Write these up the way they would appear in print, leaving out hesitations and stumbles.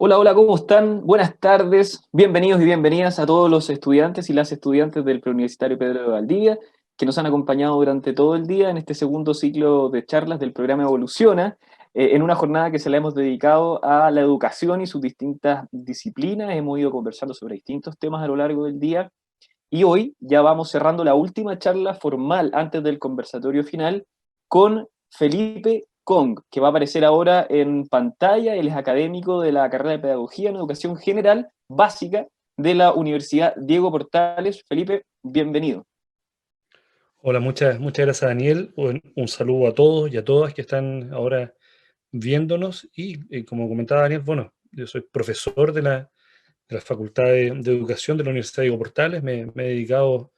Hola, hola, ¿cómo están? Buenas tardes, bienvenidos y bienvenidas a todos los estudiantes y las estudiantes del Preuniversitario Pedro de Valdivia, que nos han acompañado durante todo el día en este segundo ciclo de charlas del programa Evoluciona, en una jornada que se la hemos dedicado a la educación y sus distintas disciplinas. Hemos ido conversando sobre distintos temas a lo largo del día y hoy ya vamos cerrando la última charla formal antes del conversatorio final con Felipe Kong, que va a aparecer ahora en pantalla. Él es académico de la carrera de Pedagogía en Educación General Básica de la Universidad Diego Portales. Felipe, bienvenido. Hola, muchas gracias, Daniel. Un saludo a todos y a todas que están ahora viéndonos. Como comentaba Daniel, bueno, yo soy profesor de la Facultad de Educación de la Universidad de Diego Portales. Me he dedicado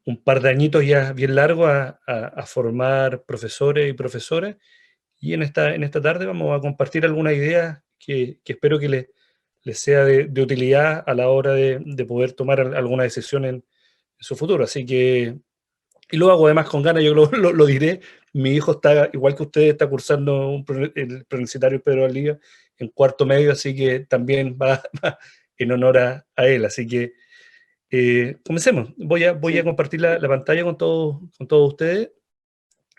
un par de añitos ya bien largos a formar profesores y profesoras. Y en esta tarde vamos a compartir algunas ideas que espero que les sea de utilidad a la hora de poder tomar alguna decisión en su futuro. Así que y lo hago además con ganas, yo lo diré. Mi hijo está, igual que usted, está cursando el preuniversitario Pedro Valdivia en cuarto medio, así que también va, va en honor a él. Así que comencemos. Voy a Sí, compartir la pantalla con todos ustedes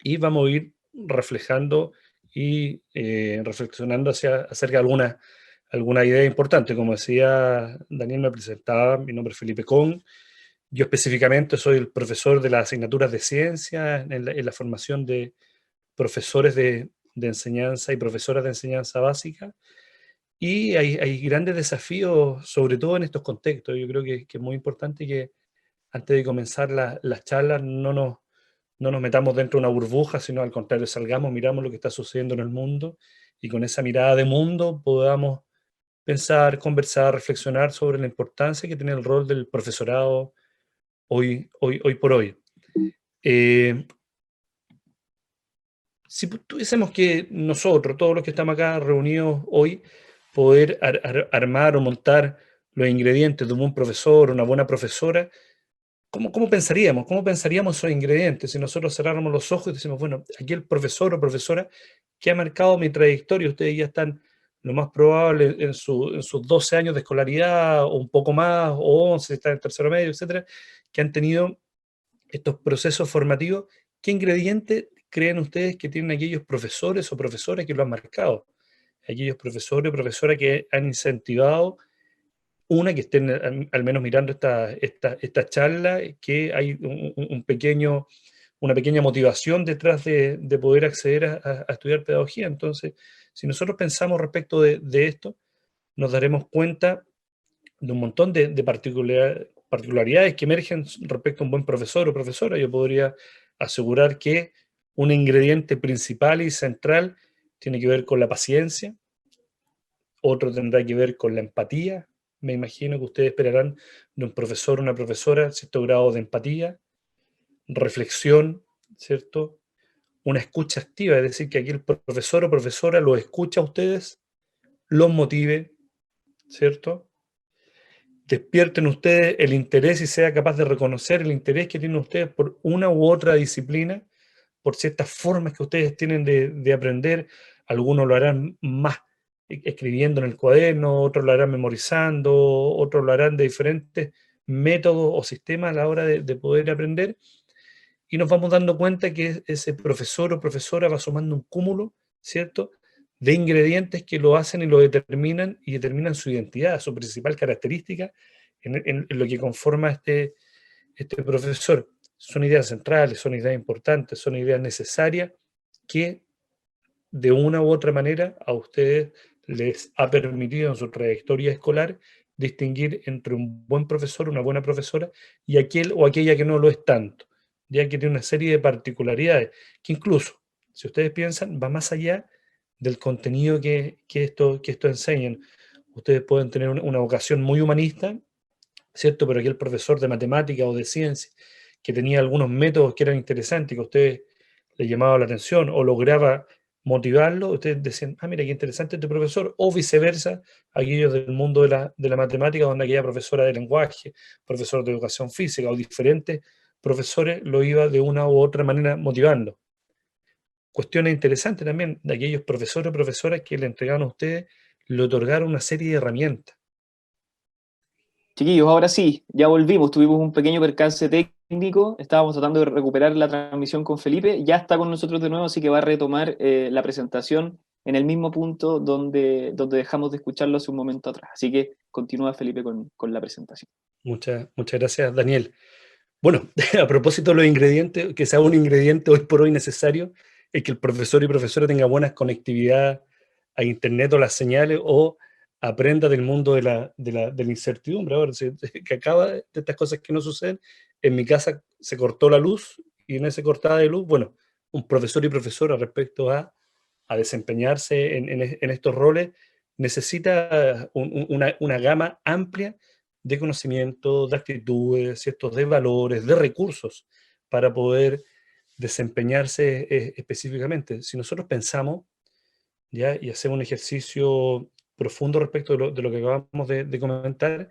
y vamos a ir reflejando y reflexionando acerca de alguna idea importante. Como decía Daniel, me presentaba, mi nombre es Felipe Con. Yo específicamente soy el profesor de las asignaturas de ciencia en la formación de profesores de enseñanza y profesoras de enseñanza básica. Y hay grandes desafíos, sobre todo en estos contextos. Yo creo que es muy importante que antes de comenzar las charlas no nos metamos dentro de una burbuja, sino al contrario, salgamos, miramos lo que está sucediendo en el mundo y con esa mirada de mundo podamos pensar, conversar, reflexionar sobre la importancia que tiene el rol del profesorado hoy por hoy. Eh, si tuviésemos que nosotros, todos los que estamos acá reunidos hoy, poder armar o montar los ingredientes de un buen profesor, una buena profesora, ¿cómo pensaríamos? ¿Cómo pensaríamos esos ingredientes si nosotros cerráramos los ojos y decimos, bueno, aquí el profesor o profesora que ha marcado mi trayectoria, ustedes ya están lo más probable en sus 12 años de escolaridad o un poco más, o 11 si están en tercero medio, etcétera, que han tenido estos procesos formativos, ¿qué ingredientes creen ustedes que tienen aquellos profesores o profesoras que lo han marcado? Aquellos profesores o profesoras que han incentivado, que estén al menos mirando esta charla, que hay una pequeña motivación detrás de poder acceder a estudiar pedagogía. Entonces, si nosotros pensamos respecto de esto, nos daremos cuenta de un montón de particularidades que emergen respecto a un buen profesor o profesora. Yo podría asegurar que un ingrediente principal y central tiene que ver con la paciencia, otro tendrá que ver con la empatía. Me imagino que ustedes esperarán de un profesor o una profesora cierto grado de empatía, reflexión, ¿cierto? Una escucha activa, es decir, que aquí el profesor o profesora los escucha a ustedes, los motive, ¿cierto? Despierten ustedes el interés y sea capaz de reconocer el interés que tienen ustedes por una u otra disciplina, por ciertas formas que ustedes tienen de aprender. Algunos lo harán más escribiendo en el cuaderno, otros lo harán memorizando, otros lo harán de diferentes métodos o sistemas a la hora de poder aprender. Y nos vamos dando cuenta que ese profesor o profesora va sumando un cúmulo, ¿cierto?, de ingredientes que lo hacen y lo determinan y determinan su identidad, su principal característica en lo que conforma este profesor. Son ideas centrales, son ideas importantes, son ideas necesarias que de una u otra manera a ustedes les ha permitido en su trayectoria escolar distinguir entre un buen profesor, una buena profesora y aquel o aquella que no lo es tanto, ya que tiene una serie de particularidades que incluso, si ustedes piensan, va más allá del contenido que esto enseñan. Ustedes pueden tener una vocación muy humanista, ¿cierto? Pero aquel profesor de matemática o de ciencia que tenía algunos métodos que eran interesantes y que a ustedes les llamaba la atención o lograba motivarlo, ustedes decían, ah, mira, qué interesante este profesor, o viceversa, aquellos del mundo de la matemática, donde aquella profesora de lenguaje, profesor de educación física o diferentes profesores lo iba de una u otra manera motivando. Cuestiones interesantes también de aquellos profesores o profesoras que le entregaban a ustedes le otorgaron una serie de herramientas. Chiquillos, ahora sí, ya volvimos, tuvimos un pequeño percance técnico, estábamos tratando de recuperar la transmisión con Felipe, ya está con nosotros de nuevo, así que va a retomar la presentación en el mismo punto donde dejamos de escucharlo hace un momento atrás. Así que continúa Felipe con la presentación. Muchas gracias, Daniel. Bueno, a propósito de los ingredientes, que sea un ingrediente hoy por hoy necesario, es que el profesor y profesora tenga buena conectividad a internet o las señales, o aprenda del mundo de la incertidumbre. Ahora, que acaba de estas cosas que no suceden, en mi casa se cortó la luz, y en esa cortada de luz, bueno, un profesor y profesora respecto a desempeñarse en estos roles necesita una gama amplia de conocimiento, de actitudes, ¿cierto? De valores, de recursos para poder desempeñarse específicamente. Si nosotros pensamos, ¿ya? Y hacemos un ejercicio profundo respecto de lo que acabamos de comentar,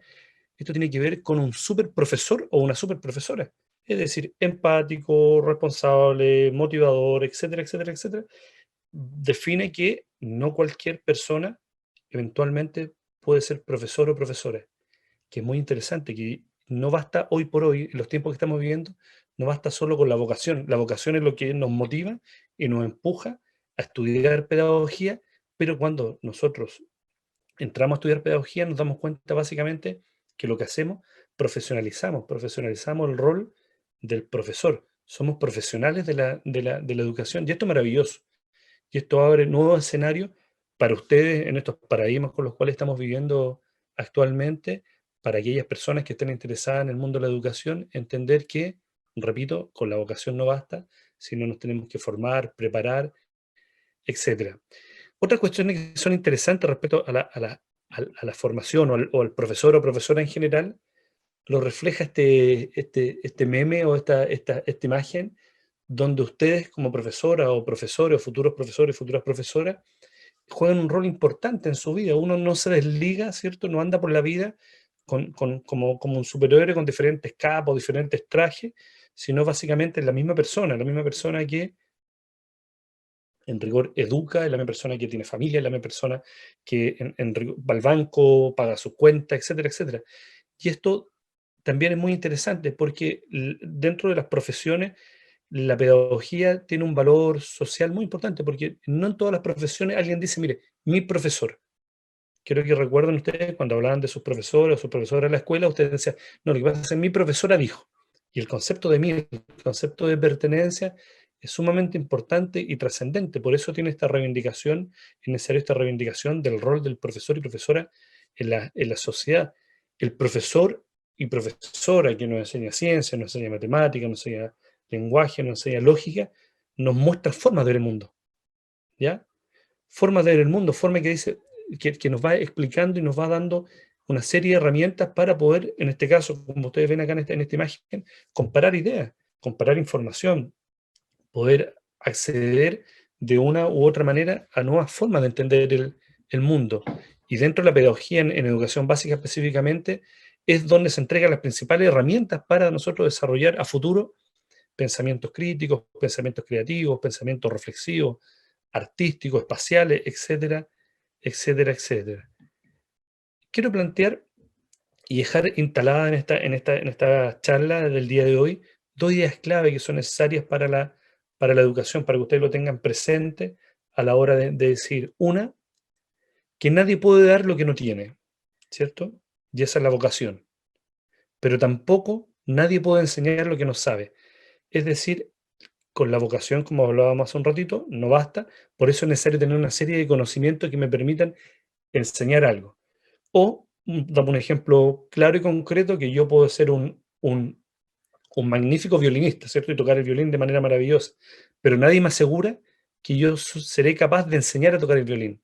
esto tiene que ver con un super profesor o una super profesora. Es decir, empático, responsable, motivador, etcétera, etcétera, etcétera. Define que no cualquier persona eventualmente puede ser profesor o profesora, que es muy interesante, que no basta hoy por hoy, en los tiempos que estamos viviendo, no basta solo con la vocación. La vocación es lo que nos motiva y nos empuja a estudiar pedagogía, pero cuando nosotros entramos a estudiar pedagogía nos damos cuenta básicamente que lo que hacemos, profesionalizamos el rol del profesor. Somos profesionales de la educación, y esto es maravilloso. Y esto abre nuevos escenarios para ustedes en estos paradigmas con los cuales estamos viviendo actualmente, para aquellas personas que estén interesadas en el mundo de la educación, entender que, repito, con la vocación no basta, sino nos tenemos que formar, preparar, etcétera. Otras cuestiones que son interesantes respecto a la formación o al profesor o profesora en general, lo refleja este meme o esta imagen, donde ustedes como profesora o profesores o futuros profesores y futuras profesoras juegan un rol importante en su vida. Uno no se desliga, ¿cierto? No anda por la vida como un superhéroe con diferentes capas, diferentes trajes, sino básicamente es la misma persona que en rigor educa, es la misma persona que tiene familia, es la misma persona que va al banco, paga sus cuentas, etcétera, etcétera. Y esto también es muy interesante porque dentro de las profesiones la pedagogía tiene un valor social muy importante, porque no en todas las profesiones alguien dice, mire, mi profesor. Quiero que recuerden ustedes cuando hablaban de sus profesores o sus profesoras en la escuela, ustedes decían, no, lo que pasa es que mi profesora dijo. Y el concepto de mí, el concepto de pertenencia, es sumamente importante y trascendente. Por eso tiene esta reivindicación, es necesaria esta reivindicación del rol del profesor y profesora en la sociedad. El profesor y profesora que nos enseña ciencia, nos enseña matemática, nos enseña lenguaje, nos enseña lógica, nos muestra formas de ver el mundo, ¿ya? Formas de ver el mundo, forma que dice, que nos va explicando y nos va dando una serie de herramientas para poder, en este caso, como ustedes ven acá en esta imagen, comparar ideas, comparar información, poder acceder de una u otra manera a nuevas formas de entender el mundo. Y dentro de la pedagogía en educación básica específicamente, es donde se entregan las principales herramientas para nosotros desarrollar a futuro pensamientos críticos, pensamientos creativos, pensamientos reflexivos, artísticos, espaciales, etcétera, etcétera, etcétera. Quiero plantear y dejar instalada en esta charla del día de hoy dos ideas clave que son necesarias para la educación, para que ustedes lo tengan presente a la hora de decir. Una, que nadie puede dar lo que no tiene, ¿cierto? Y esa es la vocación. Pero tampoco nadie puede enseñar lo que no sabe. Es decir, con la vocación, como hablábamos hace un ratito, no basta. Por eso es necesario tener una serie de conocimientos que me permitan enseñar algo. O, dame un ejemplo claro y concreto, que yo puedo ser un magnífico violinista, ¿cierto? Y tocar el violín de manera maravillosa. Pero nadie me asegura que yo seré capaz de enseñar a tocar el violín.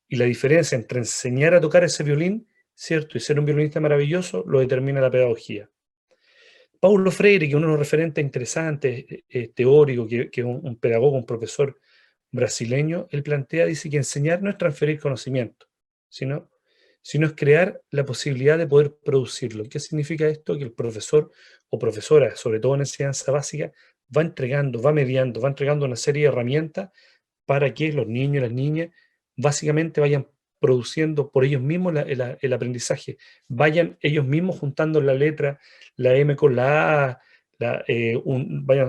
Y la diferencia entre enseñar a tocar ese violín, ¿cierto? Y ser un violinista maravilloso, lo determina la pedagogía. Paulo Freire, que es uno de los referentes interesantes, teórico, que es un pedagogo, un profesor brasileño, él plantea, dice que enseñar no es transferir conocimiento, sino es crear la posibilidad de poder producirlo. ¿Qué significa esto? Que el profesor o profesora, sobre todo en enseñanza básica, va entregando, va mediando, va entregando una serie de herramientas para que los niños y las niñas básicamente vayan produciendo por ellos mismos el aprendizaje. Vayan ellos mismos juntando la letra, la M con la A,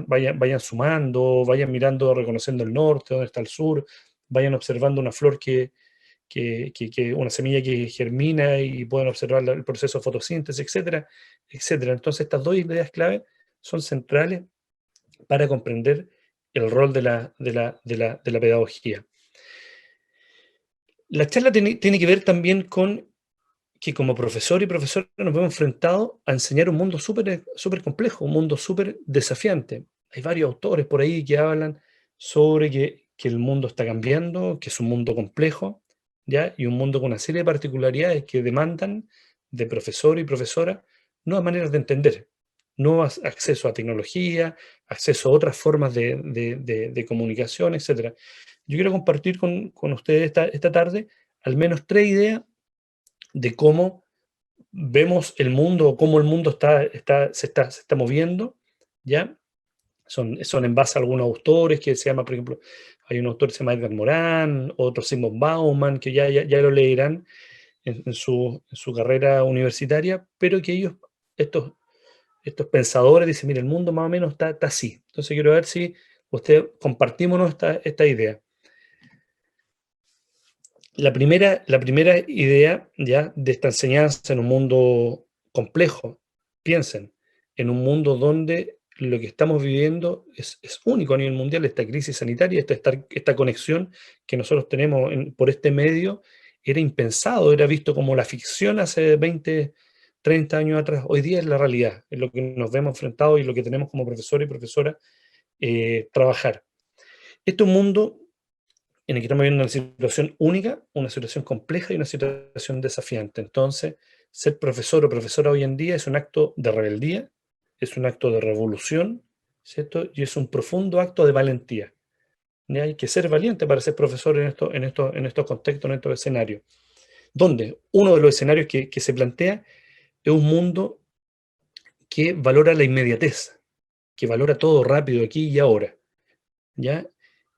vayan sumando, vayan mirando, reconociendo el norte, dónde está el sur, vayan observando una flor una semilla que germina y pueden observar el proceso de fotosíntesis, etcétera, etcétera. Entonces, estas dos ideas clave son centrales para comprender el rol de la pedagogía. La charla tiene que ver también con que como profesor y profesora nos vemos enfrentados a enseñar un mundo súper súper complejo, un mundo súper desafiante. Hay varios autores por ahí que hablan sobre que el mundo está cambiando, que es un mundo complejo, ¿ya? Y un mundo con una serie de particularidades que demandan de profesor y profesora nuevas maneras de entender, nuevos acceso a tecnología, acceso a otras formas de comunicación, etcétera. Yo quiero compartir con ustedes esta tarde al menos 3 ideas de cómo vemos el mundo o cómo el mundo se está moviendo, ¿ya? Son en base a algunos autores que se llama, por ejemplo, hay un autor que se llama Edgar Morán, otro Simon Bauman, que ya lo leerán en su carrera universitaria, pero que estos pensadores dicen, mira, el mundo más o menos está así. Entonces quiero ver si usted compartimos esta idea. La primera idea ya de esta enseñanza en un mundo complejo, piensen, en un mundo donde lo que estamos viviendo es único a nivel mundial, esta crisis sanitaria, esta conexión que nosotros tenemos por este medio, era impensado, era visto como la ficción hace 20, 30 años atrás. Hoy día es la realidad, es lo que nos vemos enfrentados y lo que tenemos como profesor y profesora trabajar. Este es un mundo en el que estamos viviendo una situación única, una situación compleja y una situación desafiante. Entonces, ser profesor o profesora hoy en día es un acto de rebeldía, es un acto de revolución, ¿cierto? Y es un profundo acto de valentía. Y hay que ser valiente para ser profesor en estos contextos, en estos escenarios. Donde uno de los escenarios que se plantea es un mundo que valora la inmediatez, que valora todo rápido aquí y ahora, ¿ya?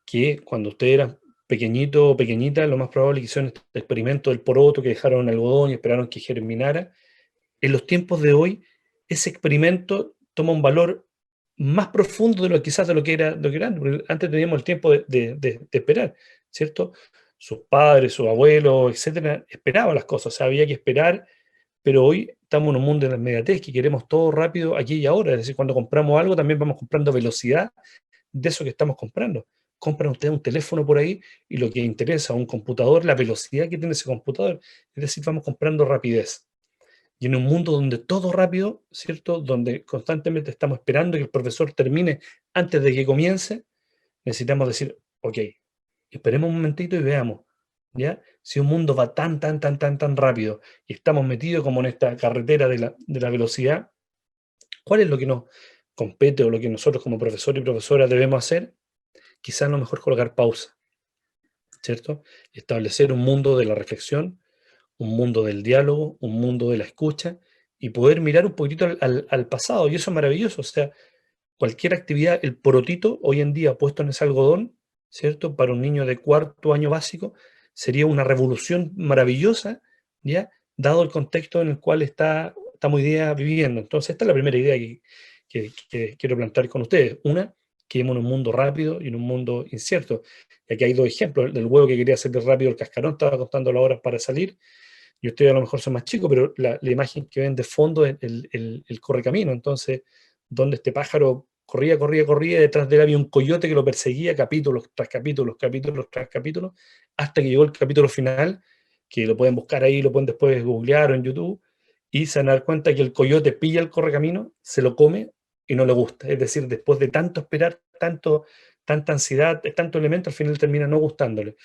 Que cuando usted era pequeñito o pequeñita, lo más probable es que hicieron este experimento del poroto, que dejaron algodón y esperaron que germinara. En los tiempos de hoy, ese experimento toma un valor más profundo quizás de lo que era antes, porque antes teníamos el tiempo de esperar, ¿cierto? Sus padres, sus abuelos, etcétera, esperaban las cosas, o sea, había que esperar, pero hoy estamos en un mundo de la inmediatez, que queremos todo rápido aquí y ahora, es decir, cuando compramos algo también vamos comprando velocidad de eso que estamos comprando. Compran ustedes un teléfono por ahí y lo que interesa a un computador, la velocidad que tiene ese computador. Es decir, vamos comprando rapidez. Y en un mundo donde todo rápido, ¿cierto? Donde constantemente estamos esperando que el profesor termine antes de que comience, necesitamos decir, ok, esperemos un momentito y veamos, ¿ya? Si un mundo va tan, tan, tan, tan, tan rápido y estamos metidos como en esta carretera de la velocidad, ¿cuál es lo que nos compete o lo que nosotros como profesor y profesora debemos hacer? Quizás a lo mejor colocar pausa, ¿cierto? Establecer un mundo de la reflexión, un mundo del diálogo, un mundo de la escucha y poder mirar un poquitito al pasado. Y eso es maravilloso. O sea, cualquier actividad, el porotito hoy en día puesto en ese algodón, ¿cierto? Para un niño de cuarto año básico, sería una revolución maravillosa, ¿ya? Dado el contexto en el cual estamos hoy día viviendo. Entonces, esta es la primera idea que quiero plantear con ustedes. Una, que vivimos en un mundo rápido y en un mundo incierto. Y aquí hay 2 ejemplos. El del huevo que quería hacer de rápido el cascarón, estaba contando las horas para salir. Y ustedes a lo mejor son más chicos, pero la imagen que ven de fondo es el correcamino. Entonces, donde este pájaro corría, corría, corría, detrás de él había un coyote que lo perseguía capítulos tras capítulos, capítulos tras capítulos, hasta que llegó el capítulo final, que lo pueden buscar ahí, lo pueden después googlear o en YouTube, y se van a dar cuenta que el coyote pilla el correcamino, se lo come y no le gusta. Es decir, después de tanto esperar, tanta ansiedad, tanto elemento, al final termina no gustándole.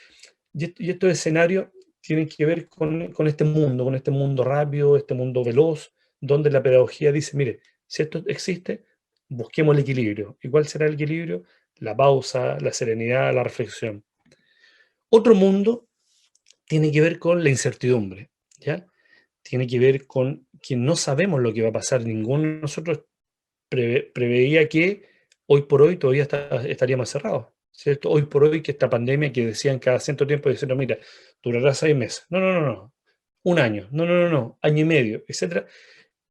Y estos escenarios tienen que ver con este mundo rápido, este mundo veloz, donde la pedagogía dice, mire, si esto existe, busquemos el equilibrio. ¿Y cuál será el equilibrio? La pausa, la serenidad, la reflexión. Otro mundo tiene que ver con la incertidumbre, ¿ya? Tiene que ver con que no sabemos lo que va a pasar. Ninguno de nosotros preveía que hoy por hoy todavía estaríamos cerrados. ¿cierto? Hoy por hoy que esta pandemia que decían cada cierto tiempo, diciendo, mira, durará 6 meses. No, no, no, no. Un año. No, no, no, no. Año y medio, etcétera.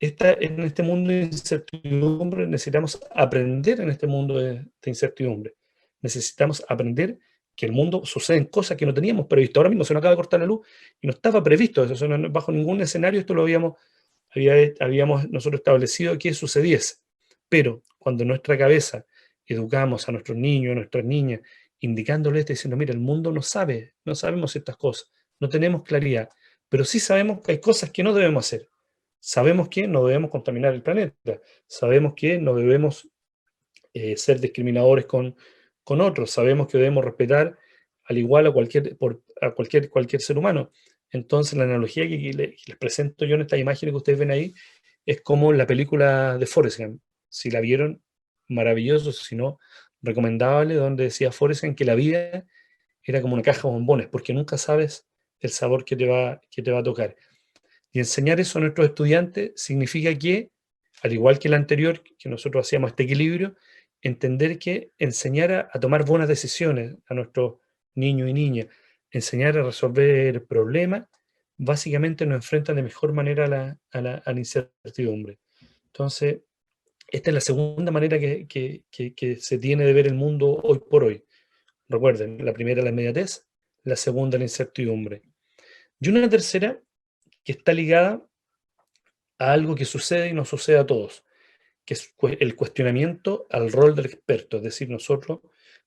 En este mundo de incertidumbre necesitamos aprender en este mundo de incertidumbre. Necesitamos aprender que el mundo suceden cosas que no teníamos previsto. Ahora mismo se nos acaba de cortar la luz y no estaba previsto eso. Bajo ningún escenario esto lo habíamos nosotros establecido que sucediese. Pero cuando en nuestra cabeza educamos a nuestros niños, a nuestras niñas, indicándoles, diciendo, mira, el mundo no sabe, no sabemos estas cosas, no tenemos claridad, pero sí sabemos que hay cosas que no debemos hacer. Sabemos que no debemos contaminar el planeta, sabemos que no debemos ser discriminadores con otros, sabemos que debemos respetar al igual a cualquier ser humano. Entonces, la analogía que les presento yo en estas imágenes que ustedes ven ahí es como la película de Forrest Gump. Si la vieron, maravilloso, si no, recomendable, donde decía Forrest Gump que la vida era como una caja de bombones, porque nunca sabes el sabor que te va a tocar. Y enseñar eso a nuestros estudiantes significa que, al igual que el anterior, que nosotros hacíamos este equilibrio, entender que enseñar a tomar buenas decisiones a nuestros niños y niñas, enseñar a resolver problemas, básicamente nos enfrentan de mejor manera a la incertidumbre. Entonces, esta es la segunda manera que se tiene de ver el mundo hoy por hoy. Recuerden, la primera la inmediatez, la segunda la incertidumbre. Y una tercera que está ligada a algo que sucede y nos sucede a todos, que es el cuestionamiento al rol del experto. Es decir, nosotros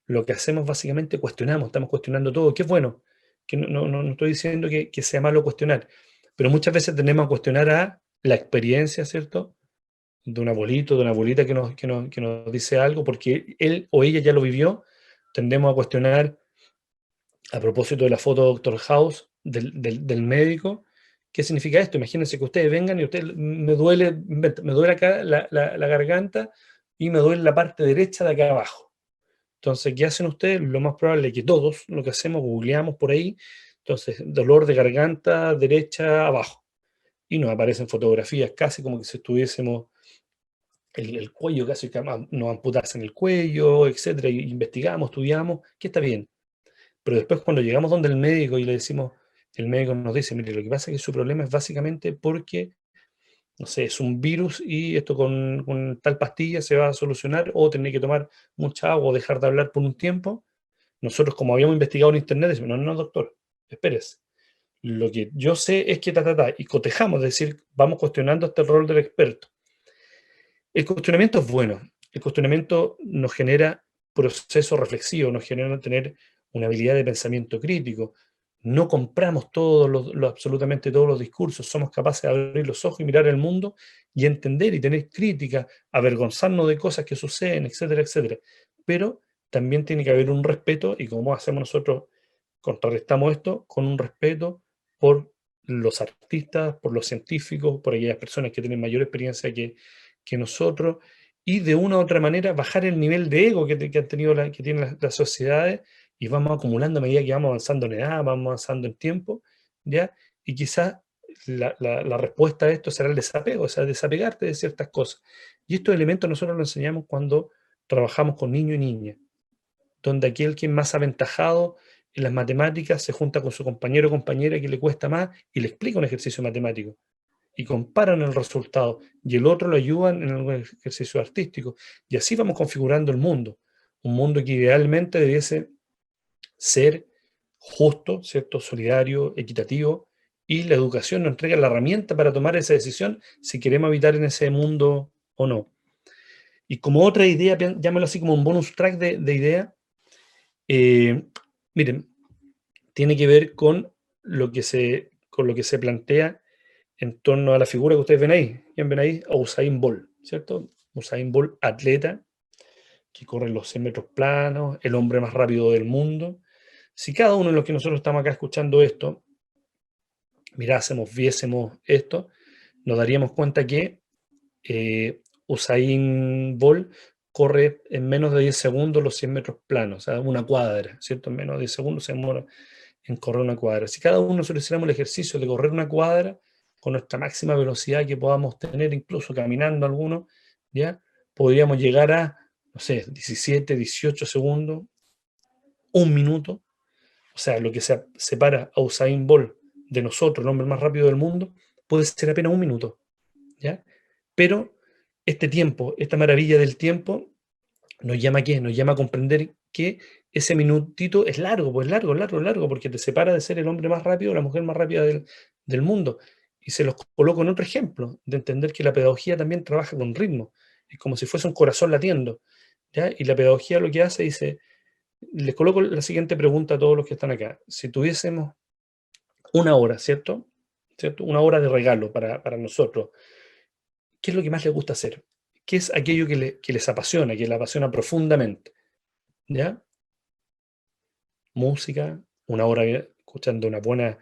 lo que hacemos básicamente cuestionamos, estamos cuestionando todo, que es bueno, que no estoy diciendo que sea malo cuestionar, pero muchas veces tenemos a cuestionar a la experiencia, ¿cierto? De un abuelito, de una abuelita que nos dice algo, porque él o ella ya lo vivió, tendemos a cuestionar a propósito de la foto de Doctor House, del médico. ¿Qué significa esto? Imagínense que ustedes vengan y usted me duele acá la garganta y me duele la parte derecha de acá abajo. Entonces, ¿qué hacen ustedes? Lo más probable es que todos lo que hacemos, googleamos por ahí, entonces, dolor de garganta derecha abajo. Y nos aparecen fotografías casi como que si estuviésemos el cuello, casi que nos amputasen el cuello, etcétera, y investigamos, estudiamos, que está bien. Pero después cuando llegamos donde el médico y le decimos, el médico nos dice, mire, lo que pasa es que su problema es básicamente porque, no sé, es un virus y esto con tal pastilla se va a solucionar o tener que tomar mucha agua o dejar de hablar por un tiempo. Nosotros, como habíamos investigado en internet, decimos, no, no, doctor, espérese. Lo que yo sé es que y cotejamos, es decir, vamos cuestionando este rol del experto. El cuestionamiento es bueno. El cuestionamiento nos genera proceso reflexivo, nos genera tener una habilidad de pensamiento crítico. No compramos absolutamente todos los discursos, somos capaces de abrir los ojos y mirar el mundo y entender y tener crítica, avergonzarnos de cosas que suceden, etcétera, etcétera. Pero también tiene que haber un respeto, y como hacemos nosotros, contrarrestamos esto con un respeto por los artistas, por los científicos, por aquellas personas que tienen mayor experiencia que nosotros, y de una u otra manera bajar el nivel de ego que han tenido que tienen las sociedades, y vamos acumulando a medida que vamos avanzando en edad, vamos avanzando en tiempo, ¿ya? Y quizás la respuesta a esto será el desapego, o sea, desapegarte de ciertas cosas. Y estos elementos nosotros los enseñamos cuando trabajamos con niños y niñas, donde aquel que es más aventajado en las matemáticas se junta con su compañero o compañera que le cuesta más y le explica un ejercicio matemático y comparan el resultado, y el otro lo ayudan en algún ejercicio artístico. Y así vamos configurando el mundo. Un mundo que idealmente debiese ser justo, ¿cierto? Solidario, equitativo, y la educación nos entrega la herramienta para tomar esa decisión si queremos habitar en ese mundo o no. Y como otra idea, llámalo así como un bonus track de idea, miren, tiene que ver con lo que se plantea en torno a la figura que ustedes ven ahí. ¿Quién ven ahí? A Usain Bolt, ¿cierto? Usain Bolt, atleta, que corre los 100 metros planos, el hombre más rápido del mundo. Si cada uno de los que nosotros estamos acá escuchando esto, mirásemos, viésemos esto, nos daríamos cuenta que Usain Bolt corre en menos de 10 segundos los 100 metros planos, o sea, una cuadra, ¿cierto? En menos de 10 segundos se demora en correr una cuadra. Si cada uno nosotros hiciéramos el ejercicio de correr una cuadra con nuestra máxima velocidad que podamos tener, incluso caminando algunos, ¿ya? Podríamos llegar a, no sé, 17, 18 segundos un minuto. O sea, lo que separa a Usain Bolt de nosotros, el hombre más rápido del mundo, puede ser apenas un minuto, ¿ya? Pero este tiempo, esta maravilla del tiempo, nos llama a qué? Nos llama a comprender que ese minutito es largo, pues largo, largo, largo, porque te separa de ser el hombre más rápido o la mujer más rápida del mundo. Y se los coloco en otro ejemplo, de entender que la pedagogía también trabaja con ritmo. Es como si fuese un corazón latiendo, ¿ya? Y la pedagogía lo que hace, dice, les coloco la siguiente pregunta a todos los que están acá. Si tuviésemos una hora, ¿cierto? ¿Cierto? Una hora de regalo para nosotros. ¿Qué es lo que más les gusta hacer? ¿Qué es aquello que les apasiona, que les apasiona profundamente? ¿Ya? Música, una hora escuchando una buena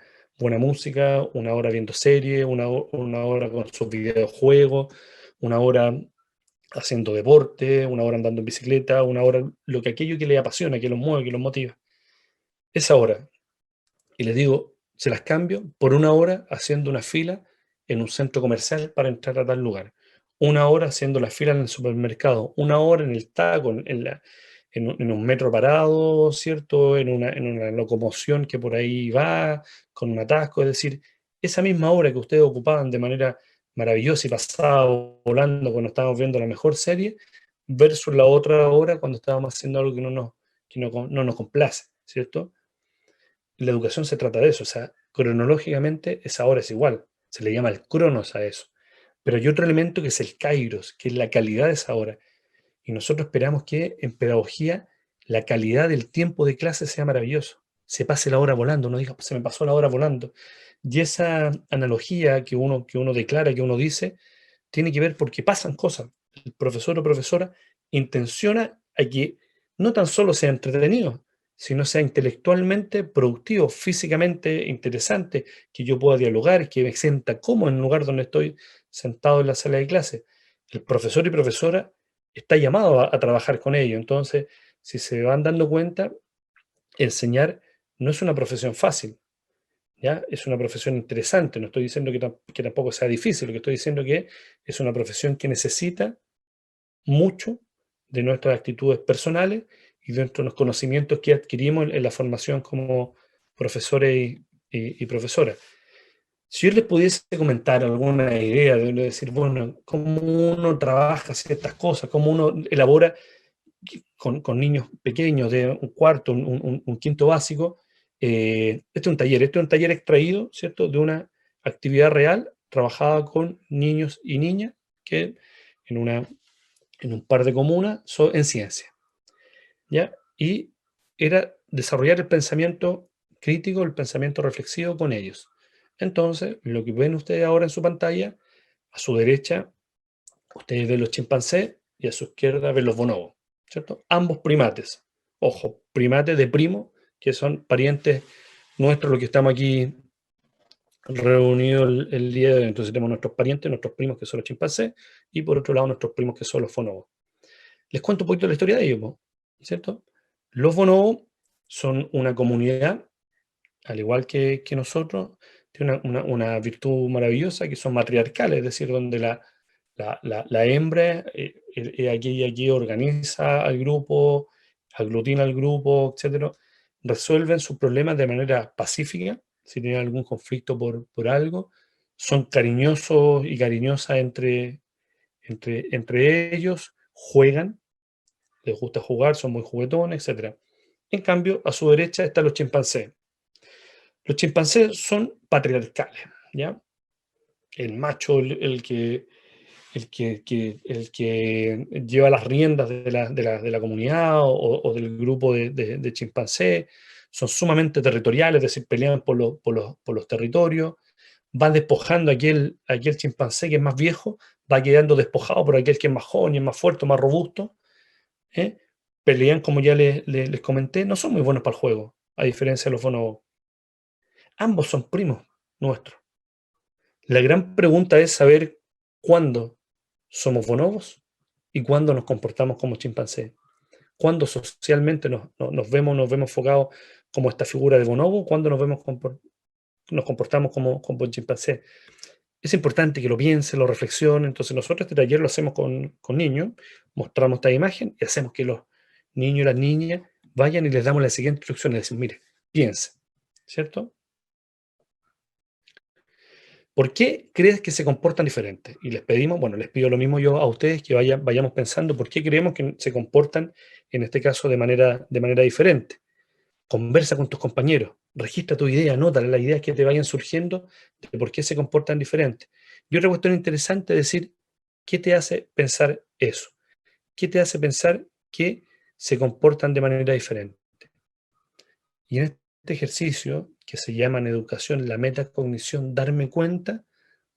música, una hora viendo series, una hora con sus videojuegos, una hora haciendo deporte, una hora andando en bicicleta, una hora aquello que les apasiona, que los mueve, que los motiva. Esa hora. Y les digo, se las cambio por una hora haciendo una fila en un centro comercial para entrar a tal lugar. Una hora haciendo la fila en el supermercado. Una hora en el taco, en un metro parado, ¿cierto? En una locomoción que por ahí va, con un atasco. Es decir, esa misma hora que ustedes ocupaban de manera maravillosa y pasaba volando cuando estábamos viendo la mejor serie, versus la otra hora cuando estábamos haciendo algo que no nos complace, ¿cierto? La educación se trata de eso, o sea, cronológicamente esa hora es igual, se le llama el cronos a eso. Pero hay otro elemento que es el kairos, que es la calidad de esa hora. Y nosotros esperamos que en pedagogía la calidad del tiempo de clase sea maravilloso. Se pase la hora volando, uno diga, "Pues se me pasó la hora volando". Y esa analogía que uno declara, que uno dice, tiene que ver porque pasan cosas. El profesor o profesora intenciona a que no tan solo sea entretenido, sino sea intelectualmente productivo, físicamente interesante, que yo pueda dialogar, que me sienta cómodo en el lugar donde estoy sentado en la sala de clase. El profesor y profesora está llamado a trabajar con ello. Entonces, si se van dando cuenta, enseñar no es una profesión fácil, ¿ya? Es una profesión interesante. No estoy diciendo que tampoco sea difícil, lo que estoy diciendo que es una profesión que necesita mucho de nuestras actitudes personales y de nuestros conocimientos que adquirimos en la formación como profesores y profesoras. Si yo les pudiese comentar alguna idea de decir, bueno, cómo uno trabaja ciertas cosas, cómo uno elabora con niños pequeños de un cuarto, un quinto básico, este es un taller extraído, ¿cierto?, de una actividad real trabajada con niños y niñas que en, una, en un par de comunas son en ciencia, ¿ya? Y era desarrollar el pensamiento crítico, el pensamiento reflexivo con ellos. Entonces, lo que ven ustedes ahora en su pantalla, a su derecha, ustedes ven los chimpancés y a su izquierda ven los bonobos, ¿cierto? Ambos primates. Ojo, primates de primo, que son parientes nuestros, los que estamos aquí reunidos el día de hoy. Entonces tenemos nuestros parientes, nuestros primos, que son los chimpancés, y por otro lado nuestros primos, que son los bonobos. Les cuento un poquito la historia de ellos, ¿cierto? Los bonobos son una comunidad, al igual que nosotros, tiene una virtud maravillosa, que son matriarcales, es decir, donde la hembra aquí organiza al grupo, aglutina al grupo, etcétera, resuelven sus problemas de manera pacífica, si tienen algún conflicto por algo, son cariñosos y cariñosas entre ellos, juegan, les gusta jugar, son muy juguetones, etcétera. En cambio, a su derecha están los chimpancés. Los chimpancés son patriarcales, ¿ya? El macho, el que lleva las riendas de la comunidad o del grupo de chimpancés, son sumamente territoriales, es decir, pelean por los territorios, van despojando a aquel chimpancé que es más viejo, va quedando despojado por aquel que es más joven y es más fuerte, más robusto, ¿eh? Pelean, como ya les comenté, no son muy buenos para el juego, a diferencia de los bonobos. Ambos son primos nuestros. La gran pregunta es saber cuándo somos bonobos y cuándo nos comportamos como chimpancés. Cuándo socialmente nos vemos enfocados como esta figura de bonobo, cuándo nos comportamos como chimpancés. Es importante que lo piense, lo reflexione. Entonces nosotros este taller lo hacemos con niños, mostramos esta imagen y hacemos que los niños y las niñas vayan y les damos la siguiente instrucción, les decimos, mire, piense, ¿cierto? ¿Por qué crees que se comportan diferentes? Y les pedimos, bueno, les pido lo mismo yo a ustedes, que vayamos pensando por qué creemos que se comportan, en este caso, de manera diferente. Conversa con tus compañeros, registra tu idea, anota las ideas que te vayan surgiendo de por qué se comportan diferentes. Y otra cuestión interesante es decir, ¿qué te hace pensar eso? ¿Qué te hace pensar que se comportan de manera diferente? Y en este ejercicio, que se llama en educación la metacognición, darme cuenta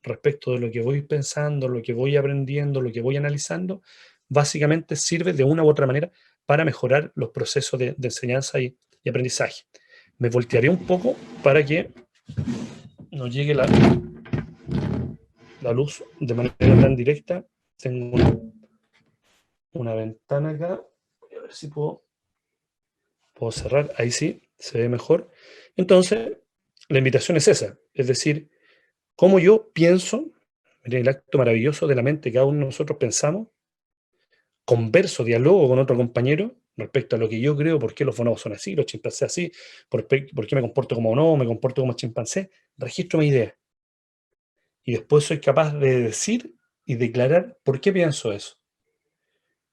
respecto de lo que voy pensando, lo que voy aprendiendo, lo que voy analizando, básicamente sirve de una u otra manera para mejorar los procesos de enseñanza y aprendizaje. Me voltearé un poco para que nos llegue la luz de manera tan directa. Tengo una ventana acá. Voy a ver si puedo cerrar. Ahí sí, se ve mejor. Entonces, la invitación es esa. Es decir, cómo yo pienso, miren el acto maravilloso de la mente que cada uno de nosotros pensamos, converso, dialogo con otro compañero respecto a lo que yo creo, por qué los bonobos son así, los chimpancés así, por qué me comporto como bonobo, me comporto como chimpancé, registro mi idea. Y después soy capaz de decir y declarar por qué pienso eso.